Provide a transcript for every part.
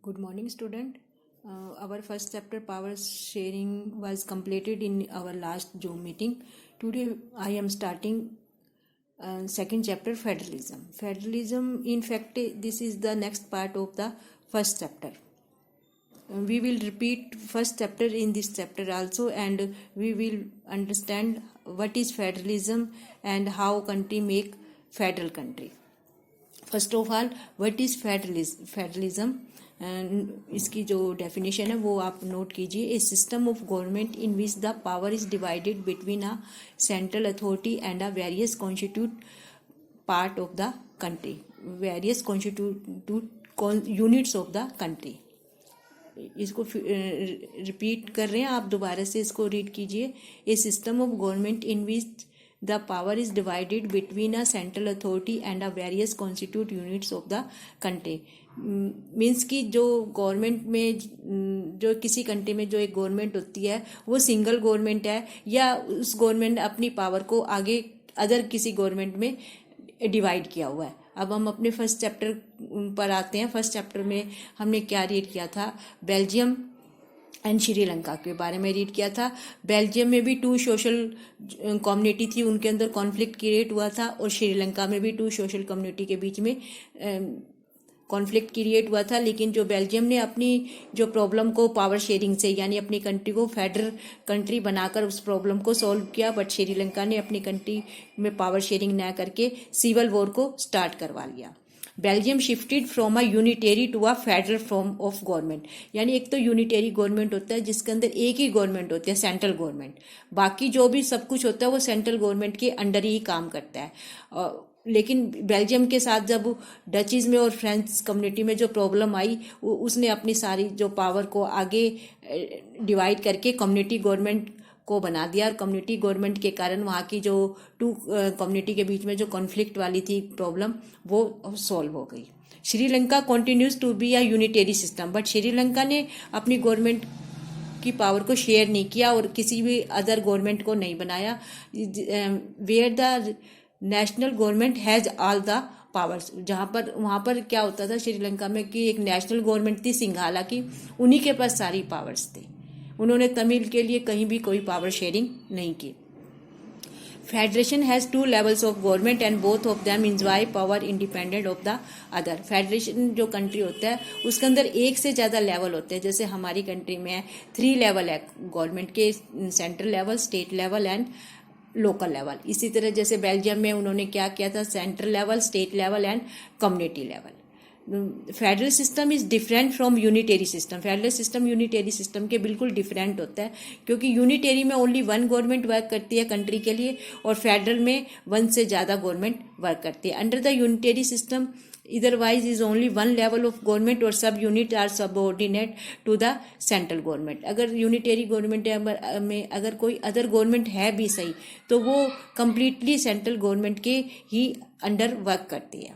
Good morning, student. Our first chapter, power sharing, was completed in our last Zoom meeting. Today, I am starting second chapter, federalism. Federalism, in fact, this is the next part of the first chapter. We will repeat first chapter in this chapter also, and we will understand what is federalism and how country make federal country. First of all what is federalism and इसकी जो definition है वो आप note कीजिए. A system of government in which the power is divided between a central authority and a various constitute part of the country, various constitute units of the country. इसको repeat कर रहे हैं, आप दोबारा से इसको रीड कीजिए. A system of government in which the power is divided between a central authority and a various constituent units of the country. Means कि जो गवर्नमेंट में, जो किसी कंट्री में जो एक गवर्नमेंट होती है वो सिंगल गवर्नमेंट है या उस गवर्नमेंट अपनी पावर को आगे अदर किसी गवर्नमेंट में डिवाइड किया हुआ है. अब हम अपने फर्स्ट चैप्टर पर आते हैं. फर्स्ट चैप्टर में हमने क्या रीड किया था? बेल्जियम एंड श्रीलंका के बारे में रीड किया था. बेल्जियम में भी 2 सोशल कम्युनिटी थी, उनके अंदर कॉन्फ्लिक्ट क्रिएट हुआ था, और श्रीलंका में भी 2 सोशल कम्युनिटी के बीच में कॉन्फ्लिक्ट क्रिएट हुआ था. लेकिन जो बेल्जियम ने अपनी जो प्रॉब्लम को पावर शेयरिंग से, यानी अपनी कंट्री को फेडरल कंट्री बनाकर उस प्रॉब्लम को सॉल्व किया, बट श्रीलंका ने अपनी कंट्री में पावर शेयरिंग न करके सिविल वॉर को स्टार्ट करवा लिया. Belgium shifted from a unitary to a federal form of government. यानी एक तो यूनिटेरी गवर्नमेंट होता है जिसके अंदर एक ही गवर्नमेंट होती है, सेंट्रल गवर्नमेंट. बाकी जो भी सब कुछ होता है वो सेंट्रल गवर्नमेंट के अंडर ही काम करता है. लेकिन बेल्जियम के साथ जब डचीज में और फ्रेंच कम्युनिटी में जो प्रॉब्लम आई, उसने अपनी सारी जो पावर को आगे डिवाइड करके कम्युनिटी गवर्नमेंट को बना दिया, और कम्युनिटी गवर्नमेंट के कारण वहाँ की जो 2 कम्युनिटी के बीच में जो कॉन्फ्लिक्ट वाली थी प्रॉब्लम, वो सॉल्व हो गई. Sri Lanka continues to be a unitary system, but Sri Lanka ने अपनी गवर्नमेंट की पावर को शेयर नहीं किया और किसी भी अदर गवर्नमेंट को नहीं बनाया. Where the national government has all the powers. जहाँ पर वहाँ पर क्या होता था श्रीलंका में कि एक नेशनल गवर्नमेंट थी सिंघाला की, उन्हीं के पास सारी पावर्स थी. उन्होंने तमिल के लिए कहीं भी कोई पावर शेयरिंग नहीं की. Federation has 2 levels of government and both of them enjoy power independent of the other. Federation जो कंट्री होता है उसके अंदर एक से ज़्यादा लेवल होते हैं. जैसे हमारी कंट्री में 3 लेवल है गवर्नमेंट के, central level, state level and local level. इसी तरह जैसे बेल्जियम में उन्होंने क्या किया था? Central level, state level and community level. Federal system is different from unitary system. Federal system unitary system के बिल्कुल डिफरेंट होता है, क्योंकि यूनिटेरी में ओनली 1 गवर्नमेंट वर्क करती है कंट्री के लिए, और फेडरल में 1 से ज़्यादा गवर्नमेंट वर्क करती है. Under the unitary system otherwise is only 1 level of government और sub unit are subordinate to the central government. अगर यूनिटेरी गवर्नमेंट में अगर कोई अदर गवर्नमेंट है भी सही, तो वो कंप्लीटली सेंट्रल गवर्नमेंट के ही अंडर वर्क करती है.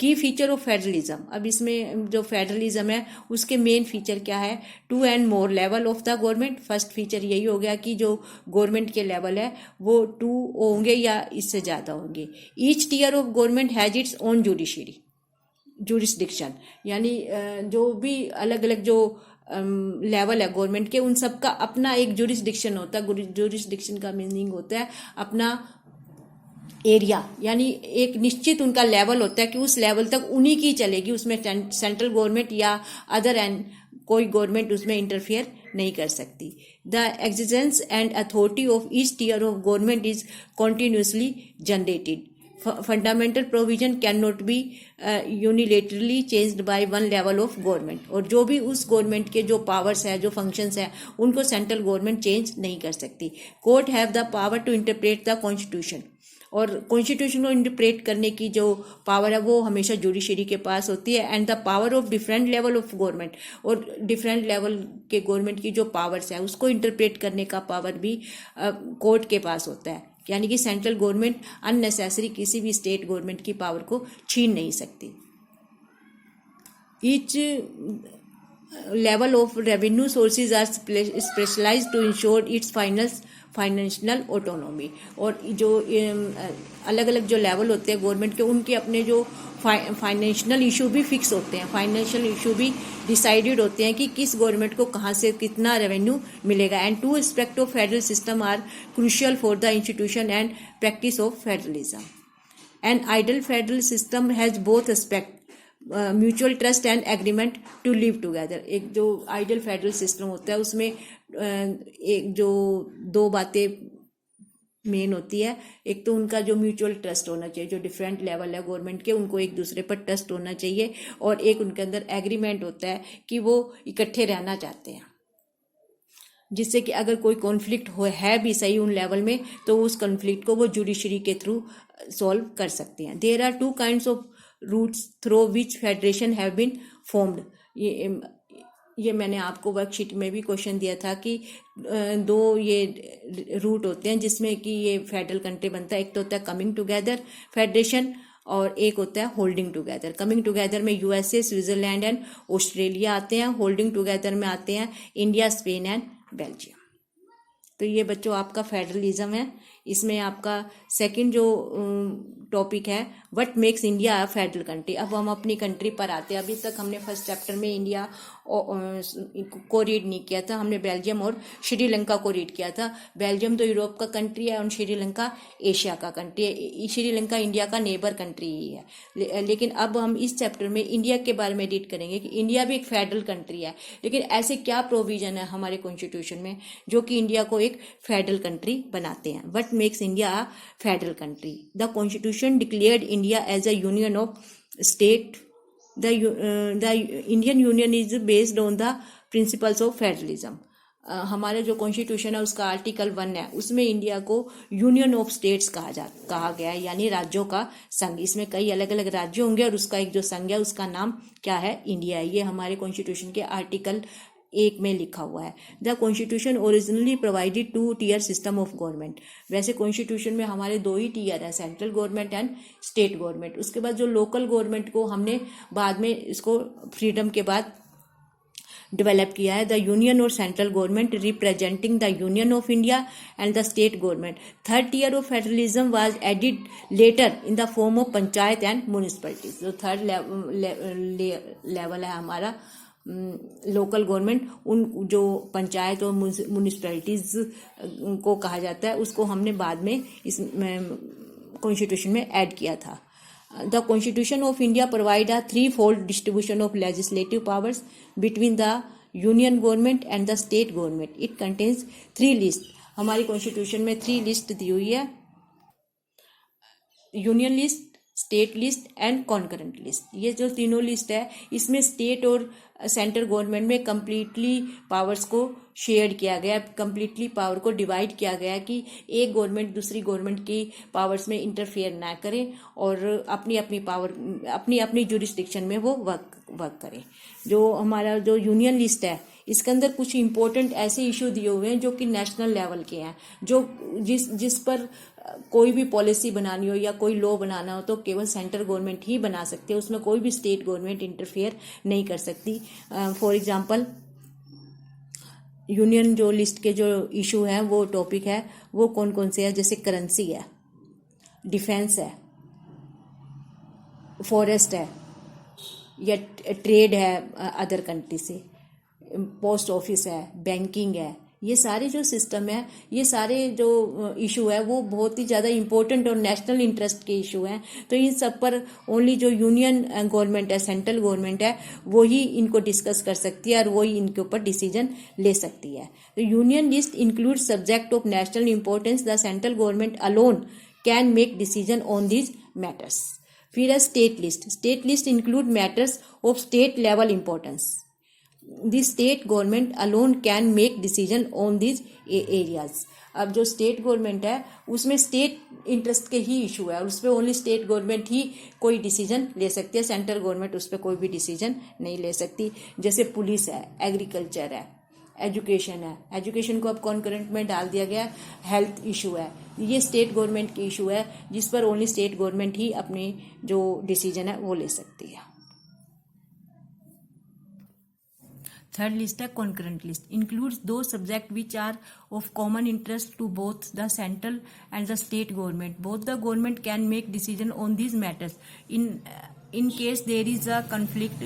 की फीचर ऑफ फेडरलिज्म. अब इसमें जो फेडरलिज्म है उसके मेन फीचर क्या है? 2 and more level of the government. First feature यही हो गया कि जो गवर्नमेंट के लेवल है वो 2 होंगे या इससे ज़्यादा होंगे. Each tier of government has its own jurisdiction. यानी जो भी अलग अलग जो लेवल है गवर्नमेंट के, उन सबका अपना एक जुरिस्डिक्शन होता है. जुरिस्डिक्शन का मीनिंग होता है अपना एरिया, यानी एक निश्चित उनका लेवल होता है कि उस लेवल तक उन्हीं की चलेगी, उसमें सेंट्रल गवर्नमेंट या अदर एंड कोई गवर्नमेंट उसमें इंटरफेयर नहीं कर सकती. The existence and authority of each tier of government is continuously generated. Fundamental provision can not be unilaterally changed by 1 level of government. और जो भी उस गवर्नमेंट के जो पावर्स है, जो फंक्शंस है, उनको सेंट्रल गवर्नमेंट चेंज नहीं कर सकती. Court have the power to interpret the constitution. और कॉन्स्टिट्यूशन को इंटरप्रेट करने की जो पावर है वो हमेशा जुडिशरी के पास होती है. And the power of different level of government, और डिफरेंट लेवल के गवर्नमेंट की जो पावर्स है उसको इंटरप्रेट करने का पावर भी कोर्ट के पास होता है. यानी कि सेंट्रल गवर्नमेंट अननेसेसरी किसी भी स्टेट गवर्नमेंट की पावर को छीन नहीं सकती. Each level of revenue sources are specialized to ensure its financial autonomy. और जो अलग अलग जो लेवल होते हैं गवर्नमेंट के, उनके अपने जो फाइनेंशियल इशू भी फिक्स होते हैं, फाइनेंशियल इशू भी डिसाइडेड होते हैं कि किस गवर्नमेंट को कहाँ से कितना रेवेन्यू मिलेगा। And two aspect of federal system are crucial for the institution and practice of federalism. An ideal federal system has both aspect, mutual trust and agreement to live together. एक जो ideal federal system होता है उसमें एक जो दो बातें main होती है, एक तो उनका जो म्यूचुअल ट्रस्ट होना चाहिए, जो डिफरेंट लेवल है गवर्नमेंट के उनको एक दूसरे पर ट्रस्ट होना चाहिए, और एक उनके अंदर एग्रीमेंट होता है कि वो इकट्ठे रहना चाहते हैं, जिससे कि अगर कोई कॉन्फ्लिक्ट है भी सही उन लेवल में तो उस कॉन्फ्लिक्ट को वो जुडिशरी के थ्रू सॉल्व कर सकते हैं। There are 2 kinds of routes through which federation have been formed. ये मैंने आपको वर्कशीट में भी क्वेश्चन दिया था कि 2 ये रूट होते हैं जिसमें कि ये फेडरल कंट्री बनता है। एक तो होता है कमिंग टुगेदर फेडरेशन और एक होता है होल्डिंग टुगेदर। कमिंग टुगेदर में यूएसए, स्विट्जरलैंड एंड ऑस्ट्रेलिया आते हैं। होल्डिंग टुगेदर में आते हैं इंडिया, स्पेन एंड बेल्जियम। तो ये बच्चों आपका फेडरलिज्म है। इसमें आपका सेकंड जो टॉपिक है what makes India a federal country. अब हम अपनी कंट्री पर आते हैं। अभी तक हमने फर्स्ट चैप्टर में इंडिया को रीड नहीं किया था, हमने बेल्जियम और श्रीलंका को रीड किया था। बेल्जियम तो यूरोप का कंट्री है और श्रीलंका एशिया का कंट्री है। श्रीलंका इंडिया का नेबर कंट्री ही है। लेकिन अब हम इस चैप्टर में इंडिया के बारे में रीड करेंगे कि इंडिया भी एक फेडरल कंट्री है, लेकिन ऐसे क्या प्रोविजन है हमारे कॉन्स्टिट्यूशन में जो कि इंडिया को एक फेडरल कंट्री बनाते हैं। What makes India a federal country. The constitution declared India as a union of state. The Indian Union is based on the principles of federalism. हमारा जो कॉन्स्टिट्यूशन है उसका आर्टिकल 1 है, उसमें इंडिया को यूनियन ऑफ स्टेट्स कहा गया है, यानी राज्यों का संघ। इसमें कई अलग अलग राज्य होंगे और उसका एक जो संघ है उसका नाम क्या है, इंडिया है। ये हमारे कॉन्स्टिट्यूशन के आर्टिकल 1 में लिखा हुआ है। The constitution originally provided 2 tier system of government. वैसे कॉन्स्टिट्यूशन में हमारे 2 ही टीयर है, central government and state government. उसके बाद जो लोकल गवर्नमेंट को हमने बाद में इसको फ्रीडम के बाद डेवलप किया है। द यूनियन और central government representing the union of India and the state government. Third tier of federalism was added later in the form of panchayat and municipalities. जो थर्ड लेवल है हमारा लोकल गवर्नमेंट, उन जो पंचायत और municipalities को कहा जाता है, उसको हमने बाद में इस कॉन्स्टिट्यूशन में ऐड किया था। The constitution of India provide a 3-fold distribution of legislative powers between the union government and the state government. It contains 3 list. हमारी कॉन्स्टिट्यूशन में 3 लिस्ट दी हुई है, union list, state list and concurrent list. ये जो तीनों list है इसमें state और सेंट्रल गवर्नमेंट में कम्प्लीटली पावर्स को शेयर किया गया, कम्प्लीटली पावर को डिवाइड किया गया कि एक गवर्नमेंट दूसरी गवर्नमेंट की पावर्स में इंटरफेयर ना करे और अपनी अपनी पावर अपनी अपनी जुरिस्डिक्शन में वो वर्क करे। जो हमारा जो यूनियन लिस्ट है इसके अंदर कुछ इंपॉर्टेंट ऐसे इशू दिए हुए हैं जो कि नेशनल लेवल के हैं, जो जिस पर कोई भी पॉलिसी बनानी हो या कोई लॉ बनाना हो तो केवल सेंट्रल गवर्नमेंट ही बना सकती है, उसमें कोई भी स्टेट गवर्नमेंट इंटरफेयर नहीं कर सकती। फॉर एग्जांपल यूनियन जो लिस्ट के जो इशू हैं वो टॉपिक है वो कौन कौन से हैं, जैसे करेंसी है, डिफेंस है, फॉरेस्ट है या ट्रेड है अदर कंट्री से, पोस्ट ऑफिस है, बैंकिंग है। ये सारे जो सिस्टम है, ये सारे जो इशू है वो बहुत ही ज़्यादा इम्पोर्टेंट और नेशनल इंटरेस्ट के इशू हैं। तो इन सब पर ओनली जो यूनियन गवर्नमेंट है, सेंट्रल गवर्नमेंट है, वो ही इनको डिस्कस कर सकती है और वो ही इनके ऊपर डिसीजन ले सकती है। तो union list include subject of national importance. The central government alone can make decision on these matters. फिर है state list. State list include matters of state level importance. The state government alone can make decision on these areas. अब जो state government है उसमें state interest के ही issue है और उस पर ओनली स्टेट गवर्नमेंट ही कोई डिसीजन ले सकती है, सेंट्रल गवर्नमेंट उस पर कोई भी डिसीजन नहीं ले सकती। जैसे पुलिस है, एग्रीकल्चर है, एजुकेशन है, एजुकेशन को अब कॉन्करेंट में डाल दिया गया, हेल्थ इशू है, ये स्टेट गवर्नमेंट की इशू है जिस पर ओनली स्टेट गवर्नमेंट ही अपनी जो डिसीजन है वो ले सकती है। थर्ड लिस्ट है कॉन्करेंट लिस्ट, इंक्लूड्स दो subject which are of common interest to both the central and the state government. Both the government can make decision on these matters. In case there is a conflict,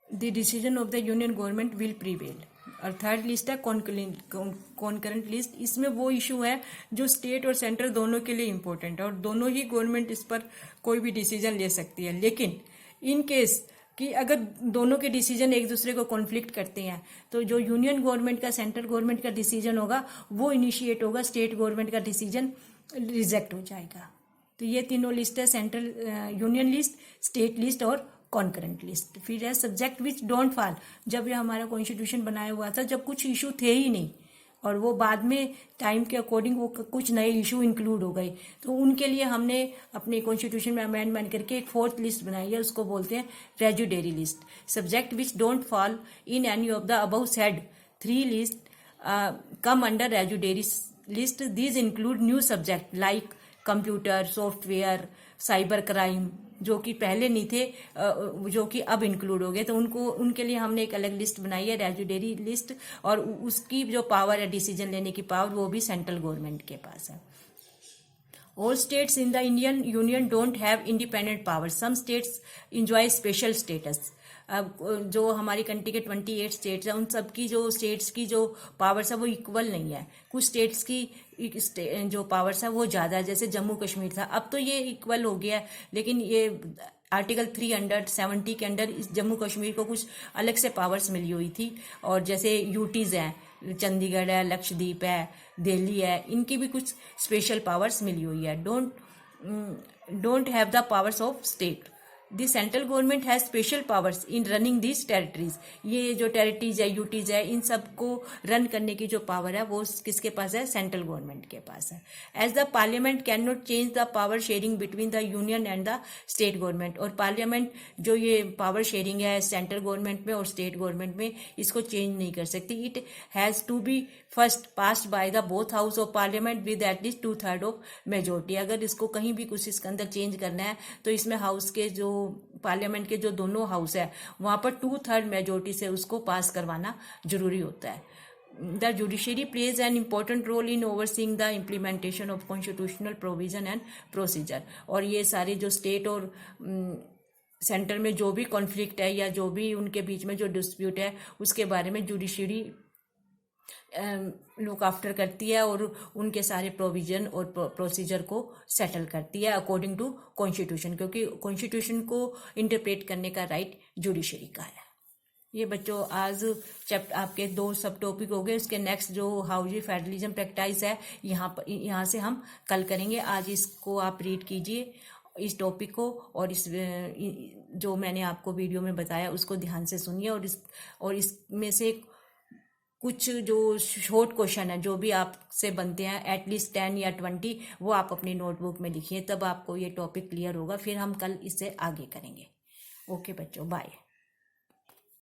the decision of the union government will prevail. और third list है concurrent list. इसमें वो issue है जो state और central दोनों के लिए इम्पोर्टेंट है और दोनों ही गवर्नमेंट इस पर कोई भी डिसीजन ले सकती है. लेकिन इन केस कि अगर दोनों के डिसीजन एक दूसरे को कॉन्फ्लिक्ट करते हैं तो जो यूनियन गवर्नमेंट का सेंट्रल गवर्नमेंट का डिसीजन होगा वो इनिशिएट होगा, स्टेट गवर्नमेंट का डिसीजन रिजेक्ट हो जाएगा. तो ये तीनों लिस्ट है, central union list, state list और कॉन्करेंट लिस्ट. फिर है सब्जेक्ट विच डोंट फॉल. जब ये हमारा कॉन्स्टिट्यूशन बनाया हुआ था जब कुछ इशू थे ही नहीं और वो बाद में टाइम के अकॉर्डिंग वो कुछ नए इशू इंक्लूड हो गए, तो उनके लिए हमने अपने कॉन्स्टिट्यूशन में अमेंडमेंट करके एक फोर्थ लिस्ट बनाई है, उसको बोलते हैं residuary list. Subject which don't fall in any of the above said three list come under residuary list. These include new subject like computer, software, cyber crime, जो कि पहले नहीं थे, जो कि अब इंक्लूड हो गए. तो उनके लिए हमने एक अलग लिस्ट बनाई है, रेजिडरी लिस्ट, और उसकी जो पावर है डिसीजन लेने की पावर वो भी सेंट्रल गवर्नमेंट के पास है. All states in the Indian Union don't have independent powers. Some states enjoy special status. अब जो हमारी कंट्री के 28 स्टेट्स हैं उन सब की जो स्टेट्स की जो पावर्स है वो इक्वल नहीं है. कुछ स्टेट्स की जो पावर्स है वो ज़्यादा है, जैसे जम्मू कश्मीर था. अब तो ये इक्वल हो गया है, लेकिन ये आर्टिकल 370 के अंडर इस जम्मू कश्मीर को कुछ अलग से पावर्स मिली हुई थी. और जैसे यूटीज़ हैं, चंडीगढ़ है, लक्षद्वीप है, दिल्ली है, इनकी भी कुछ स्पेशल पावर्स मिली हुई है. Don't have the powers of state. The central government has special powers in running this territories. ये जो टेरिटरीज है, यूटीज है, इन सबको रन करने की जो पावर है वो किसके पास है? सेंट्रल गवर्नमेंट के पास है. As the parliament can not change the power sharing between the union and the state government. और पार्लियामेंट जो ये पावर शेयरिंग है सेंट्रल गवर्नमेंट में और स्टेट गवर्नमेंट में, इसको चेंज नहीं कर सकती. It has to be first passed by the both house of parliament with at least 2/3 of majority. अगर इसको कहीं भी कुछ इसके अंदर चेंज करना है तो इसमें हाउस के जो पार्लियामेंट के जो दोनों हाउस है वहां पर 2/3 मेजोरिटी से उसको पास करवाना जरूरी होता है. The judiciary plays an important role in overseeing the implementation of constitutional provision and procedure. और ये सारे जो स्टेट और सेंटर में जो भी कॉन्फ्लिक्ट है या जो भी उनके बीच में जो डिस्प्यूट है उसके बारे में जुडिशरी लुक आफ्टर करती है और उनके सारे प्रोविजन और प्रोसीजर को सेटल करती है अकॉर्डिंग टू कॉन्स्टिट्यूशन, क्योंकि कॉन्स्टिट्यूशन को इंटरप्रेट करने का राइट जुडिशरी का है. ये बच्चों आज चैप्टर आपके 2 सब टॉपिक हो गए. उसके नेक्स्ट जो हाउजी फेडरलिज्म प्रैक्टिस है यहाँ से हम कल करेंगे. आज इसको आप रीड कीजिए इस टॉपिक को, और इस जो मैंने आपको वीडियो में बताया उसको ध्यान से सुनिए. और इसमें से कुछ जो शॉर्ट क्वेश्चन है जो भी आपसे बनते हैं एटलीस्ट 10 या 20 वो आप अपनी नोटबुक में लिखिए, तब आपको ये टॉपिक क्लियर होगा. फिर हम कल इससे आगे करेंगे. ओके बच्चों, बाय.